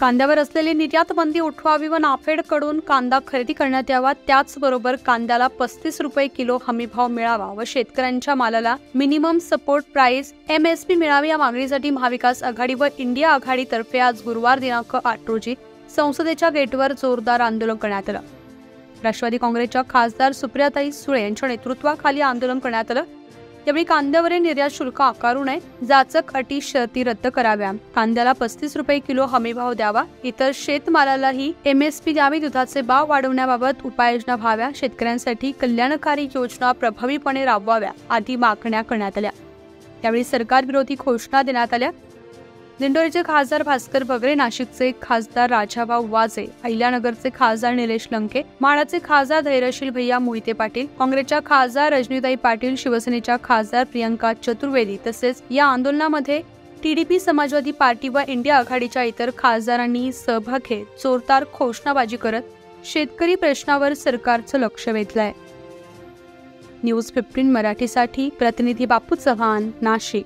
कांद्यावर असलेली निर्यात बंदी उठवावी व नाफेडकडून कांदा खरेदी करण्यात यावा। त्याचबरोबर कांद्याला 35 रुपये किलो हमीभाव मिळावा व शेतकऱ्यांच्या मालाला मिनिमम सपोर्ट प्राइस MSP मिळावी या मागणीसाठी महाविकास आघाडी व इंडिया आघाडीतर्फे आज गुरुवार दिनांक 8 रोजी संसदेच्या गेटवर जोरदार आंदोलन करण्यात आलं। राष्ट्रवादी काँग्रेसच्या खासदार सुप्रियाताई सुळे यांच्या नेतृत्वाखाली आंदोलन करण्यात आलं। यावेळी कांद्यावरील निर्यात शुल्क आकारू नये, जाचक अटी शर्ती रद्द कराव्या, कांद्याला 35 रुपये किलो हमीभाव द्यावा, इतर शेतमालालाही MSP द्यावी, दुधाचे भाव वाढवण्याबाबत उपाययोजना व्हाव्या, शेतकऱ्यांसाठी कल्याणकारी योजना प्रभावीपणे राबवाव्या आदी मागण्या करण्यात आल्या। यावेळी सरकार विरोधी घोषणा देण्यात आल्या। दिंडोरीचे खासदार भास्कर बगरे, नाशिकचे खासदार राजाभाऊ वाजे, अहिल्यानगरचे खासदार निलेश लंके, माढाचे खासदार धैर्यशील भैया मोहिते पाटील, काँग्रेसच्या खासदार रजनीताई पाटील, शिवसेनेच्या खासदार प्रियंका चतुर्वेदी तसेच या आंदोलनामध्ये TDP, समाजवादी पार्टी व इंडिया आघाडीच्या इतर खासदारांनी सहभाग घेत जोरदार घोषणाबाजी करत शेतकरी प्रश्नावर सरकारचं लक्ष वेधलंय। न्यूज 15 मराठीसाठी प्रतिनिधी बापू चव्हाण, नाशिक।